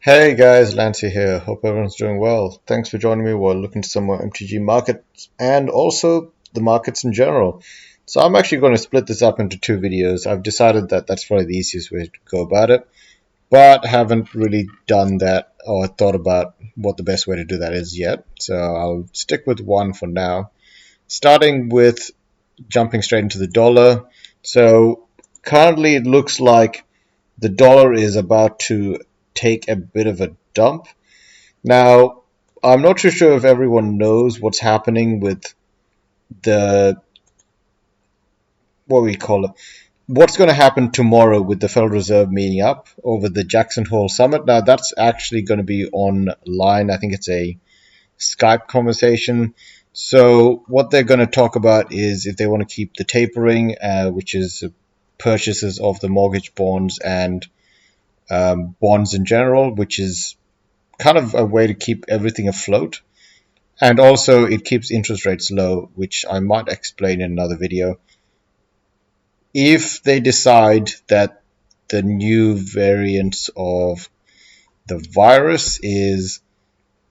Hey guys, Lancey here. Hope everyone's doing well. Thanks for joining me while looking to some more MTG markets and also the markets in general. So I'm actually going to split this up into two videos. I've decided that that's probably the easiest way to go about it, but haven't really done that or thought about what the best way to do that is yet. So I'll stick with one for now. Starting with jumping straight into the dollar. So currently it looks like the dollar is about to take a bit of a dump. Now, I'm not too sure if everyone knows what's happening with the what we call it. What's going to happen tomorrow with the Federal Reserve meeting up over the Jackson Hole Summit? Now, that's actually going to be online. I think it's a Skype conversation. So, what they're going to talk about is if they want to keep the tapering, which is purchases of the mortgage bonds and bonds in general, which is kind of a way to keep everything afloat. And also, it keeps interest rates low, which I might explain in another video. If they decide that the new variant of the virus is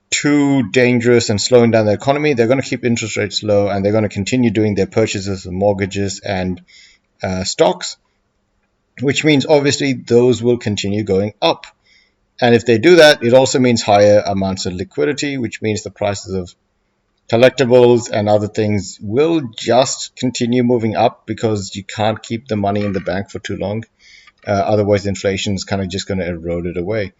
too dangerous and slowing down the economy, they're going to keep interest rates low and they're going to continue doing their purchases of mortgages and stocks, which means obviously those will continue going up. And if they do that, it also means higher amounts of liquidity, which means the prices of collectibles and other things will just continue moving up because you can't keep the money in the bank for too long. Otherwise, inflation is kind of just going to erode it away.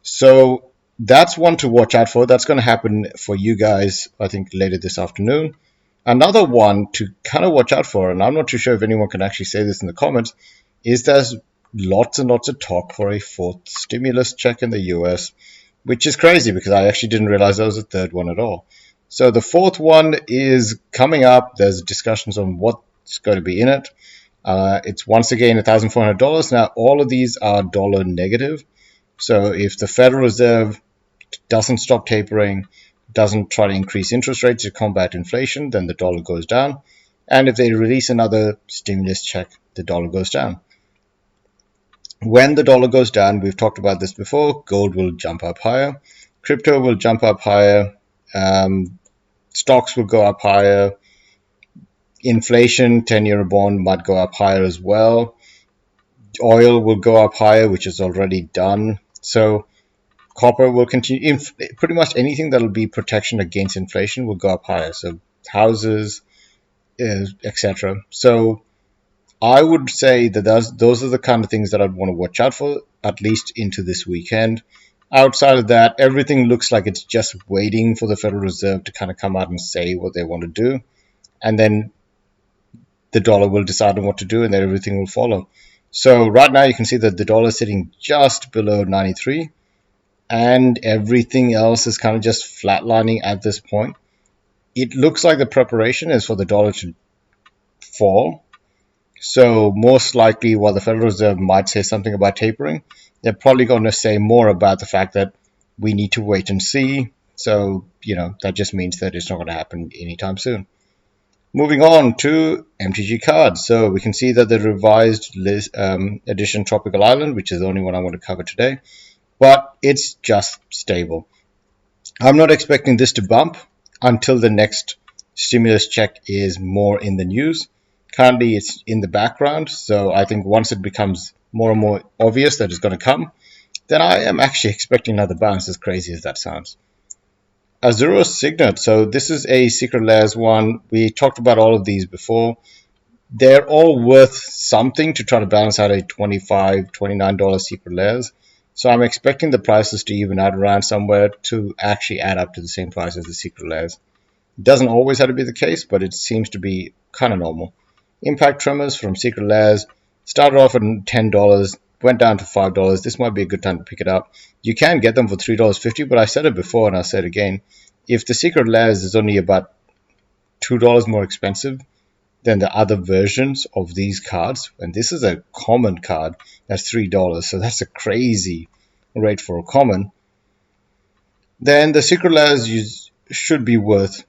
So that's one to watch out for. That's going to happen for you guys, I think, later this afternoon. Another one to kind of watch out for, and I'm not too sure if anyone can actually say this in the comments, is there's lots and lots of talk for a fourth stimulus check in the US, which is crazy because I actually didn't realize there was a third one at all. So the fourth one is coming up. There's discussions on what's going to be in it. It's once again $1,400. Now, all of these are dollar negative. So if the Federal Reserve doesn't stop tapering, doesn't try to increase interest rates to combat inflation, then the dollar goes down. And if they release another stimulus check, the dollar goes down. When the dollar goes down, we've talked about this before, gold will jump up higher, crypto will jump up higher, stocks will go up higher, inflation, 10-year bond might go up higher as well, oil will go up higher, which is already done. So copper will continue, pretty much anything that will be protection against inflation will go up higher. So houses, etc. So I would say that those are the kind of things that I'd want to watch out for, at least into this weekend. Outside of that, everything looks like it's just waiting for the Federal Reserve to kind of come out and say what they want to do. And then the dollar will decide on what to do and then everything will follow. So right now you can see that the dollar is sitting just below 93 and everything else is kind of just flatlining at this point. It looks like the preparation is for the dollar to fall. So most likely, while the Federal Reserve might say something about tapering, they're probably going to say more about the fact that we need to wait and see. So, that just means that it's not going to happen anytime soon. Moving on to Mtg Cards. So we can see that the revised edition Tropical Island, which is the only one I want to cover today, but it's just stable. I'm not expecting this to bump until the next stimulus check is more in the news. Currently, it's in the background, so I think once it becomes more and more obvious that it's going to come, then I am actually expecting another bounce, as crazy as that sounds. Azure Signet. So this is a Secret Lairs one. We talked about all of these before. They're all worth something to try to balance out a $25, $29 Secret Lairs. So I'm expecting the prices to even out around somewhere to actually add up to the same price as the Secret Lairs. It doesn't always have to be the case, but it seems to be kind of normal. Impact Tremors from Secret Lairs started off at $10, went down to $5. This might be a good time to pick it up. You can get them for $3.50, but I said it before and I'll say it again. If the Secret Lairs is only about $2 more expensive than the other versions of these cards, and this is a common card, that's $3, so that's a crazy rate for a common, then the Secret Lairs should be worth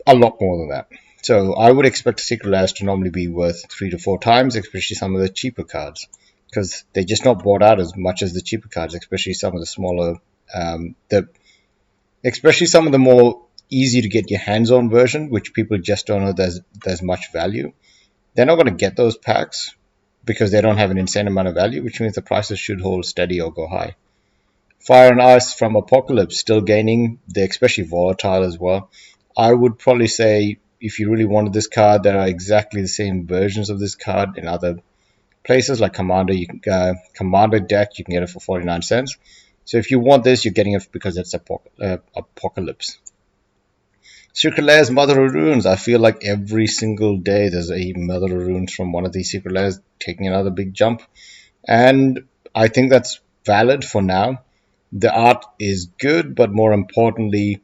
a lot more than that. So I would expect Secret Lairs to normally be worth 3 to 4 times, especially some of the cheaper cards. because they're just not bought out as much as the cheaper cards, especially some of the smaller, especially some of the more easy to get your hands on version, which people just don't know there's much value. They're not going to get those packs because they don't have an insane amount of value, which means the prices should hold steady or go high. Fire and Ice from Apocalypse still gaining. They're especially volatile as well. I would probably say if you really wanted this card, there are exactly the same versions of this card in other places like Commander. Commander deck, you can get it for 49 cents. So if you want this, you're getting it because it's Apocalypse. Secret Lairs, Mother of Runes. I feel like every single day there's a Mother of Runes from one of these Secret Lairs taking another big jump. And I think that's valid for now. The art is good, but more importantly,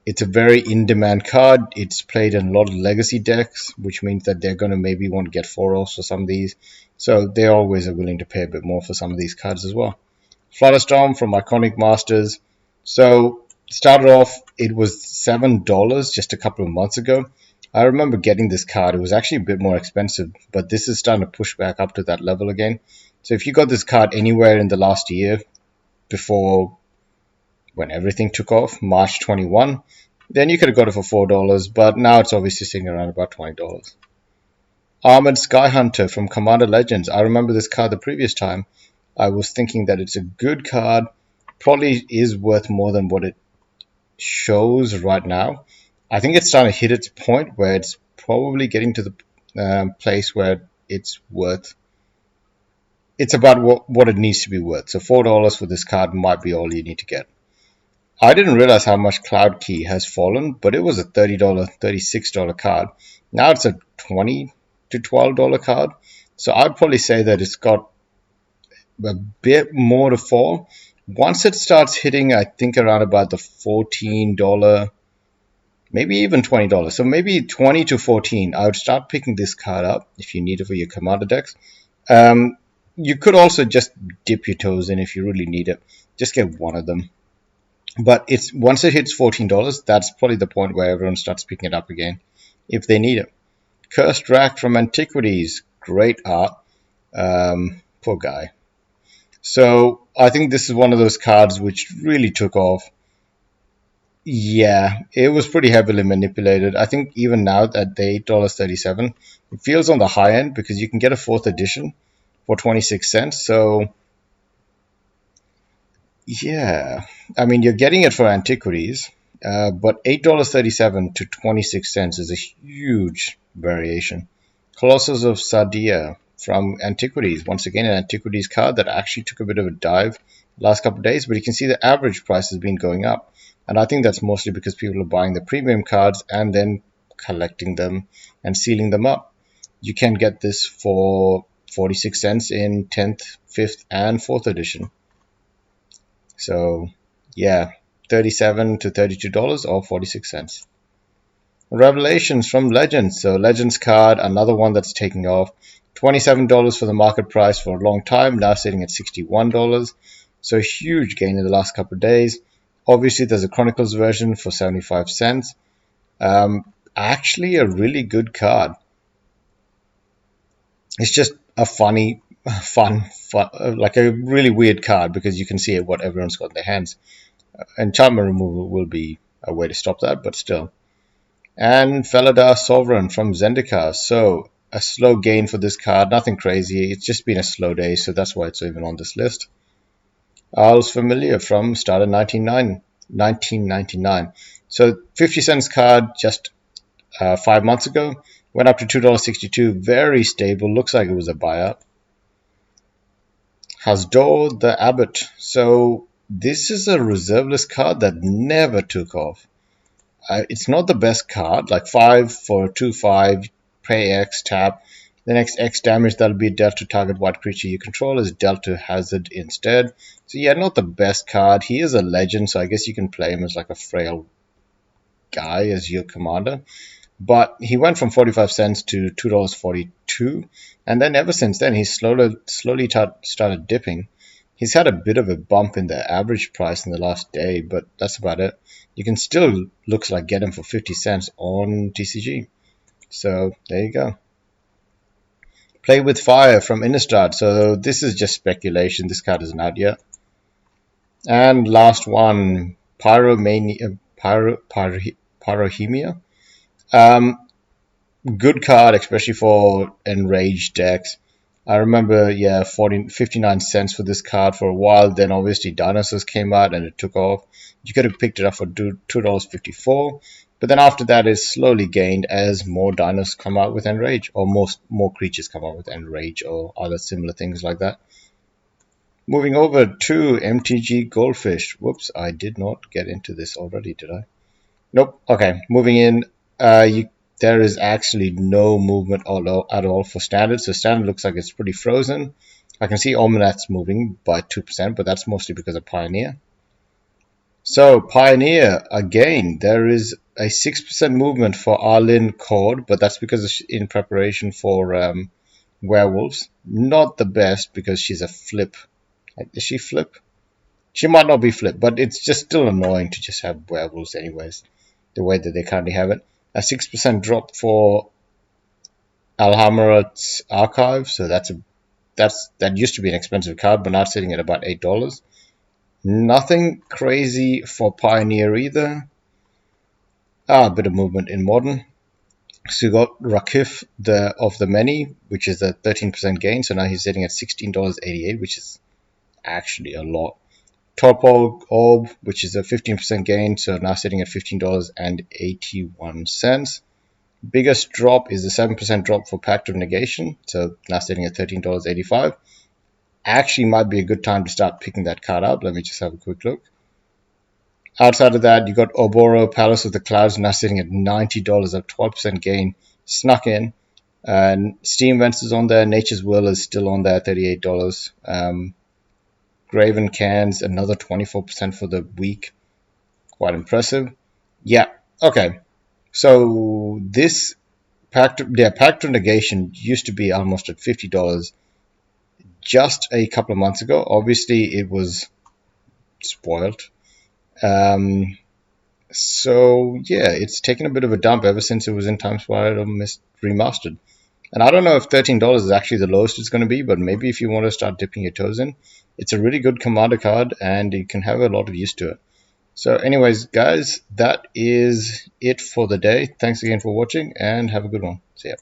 it's a very in-demand card. It's played in a lot of legacy decks, which means that they're going to maybe want to get 4-offs for some of these. So they always are willing to pay a bit more for some of these cards as well. Flutterstorm from Iconic Masters. So started off, it was $7 just a couple of months ago. I remember getting this card. It was actually a bit more expensive, but this is starting to push back up to that level again. So if you got this card anywhere in the last year, before when everything took off, March 21, then you could have got it for $4, but now it's obviously sitting around about $20. Armored Skyhunter from Commander Legends. I remember this card the previous time. I was thinking that it's a good card, probably is worth more than what it shows right now. I think it's starting to hit its point where it's probably getting to the place where it's worth. It's about what it needs to be worth. So $4 for this card might be all you need to get. I didn't realize how much Cloud Key has fallen, but it was a $30, $36 card. Now it's a $20 to $12 card. So I'd probably say that it's got a bit more to fall. Once it starts hitting, I think around about the $14, maybe even $20. So maybe 20 to 14. I would start picking this card up if you need it for your Commander decks. You could also just dip your toes in if you really need it. Just get one of them. But it's once it hits $14, that's probably the point where everyone starts picking it up again if they need it. Cursed Rack from Antiquities. Great art. Poor guy. So I think this is one of those cards which really took off. Yeah, it was pretty heavily manipulated. I think even now at the $8.37, it feels on the high end because you can get a 4th edition for 26 cents. So yeah, I mean, you're getting it for Antiquities, but $8.37 to 26 cents is a huge variation. Colossus of Sardia from Antiquities. Once again, an Antiquities card that actually took a bit of a dive last couple of days, but you can see the average price has been going up. And I think that's mostly because people are buying the premium cards and then collecting them and sealing them up. You can get this for 46 cents in 10th, 5th, and 4th edition. So, yeah, $37 to $32 or 46 cents. Revelations from Legends. So, Legends card, another one that's taking off. $27 for the market price for a long time, now sitting at $61. So, a huge gain in the last couple of days. Obviously, there's a Chronicles version for 75 cents. Actually, a really good card. It's just a fun, like a really weird card because you can see what everyone's got in their hands. Enchantment removal will be a way to stop that, but still. And Felida Sovereign from Zendikar. So a slow gain for this card, nothing crazy. It's just been a slow day, so that's why it's even on this list. Isles Familiar from start of 1999. So 50 cents card just 5 months ago. Went up to $2.62. Very stable. Looks like it was a buyout. Hasdor the Abbot. So this is a reserve list card that never took off. It's not the best card. Like 5 for 2/5. Pay X, tap. The next X damage that'll be dealt to target white creature you control is dealt to Hazard instead. So yeah, not the best card. He is a legend, so I guess you can play him as like a frail guy as your commander. But he went from 45 cents to $2.42, and then ever since then he's slowly started dipping. He's had a bit of a bump in the average price in the last day, but that's about it. You can still, looks like, get him for 50 cents on TCG. So there you go. Play with Fire from Innistrad. So this is just speculation. This card isn't out yet. And last one, Pyrohemia. Good card, especially for enraged decks. I remember, yeah, 59 cents for this card for a while. Then obviously Dinosaurs came out and it took off. You could have picked it up for $2.54. But then after that, it slowly gained as more dinos come out with Enrage, or more creatures come out with Enrage, or other similar things like that. Moving over to Mtg Goldfish. Whoops, I did not get into this already, did I? Nope. Okay, moving in. There is actually no movement at all for Standard, so Standard looks like it's pretty frozen. I can see Almanac's moving by 2%, but that's mostly because of Pioneer. So Pioneer, again, there is a 6% movement for Arlene Cord, but that's because it's in preparation for Werewolves. Not the best because she's a flip. Is she flip? She might not be flip, but it's just still annoying to just have Werewolves anyways, the way that they currently have it. A 6% drop for Alhamara's Archive, so that used to be an expensive card, but now it's sitting at about $8. Nothing crazy for Pioneer either. A bit of movement in Modern. So you got Rakif of the Many, which is a 13% gain, so now he's sitting at $16.88, which is actually a lot. Topol Orb, which is a 15% gain, so now sitting at $15.81. Biggest drop is a 7% drop for Pact of Negation, so now sitting at $13.85. Actually might be a good time to start picking that card up. Let me just have a quick look. Outside of that, you got Oboro, Palace of the Clouds, now sitting at $90, up 12% gain. Snuck in. Steam Vents is on there. Nature's Will is still on there, $38. Graven Cans, another 24% for the week. Quite impressive. Yeah, okay. So this Pact of Negation used to be almost at $50 just a couple of months ago. Obviously, it was spoiled. So yeah, it's taken a bit of a dump ever since it was in Time Spiral Remastered. And I don't know if $13 is actually the lowest it's going to be, but maybe if you want to start dipping your toes in, it's a really good commander card and you can have a lot of use to it. So anyways, guys, that is it for the day. Thanks again for watching and have a good one. See ya.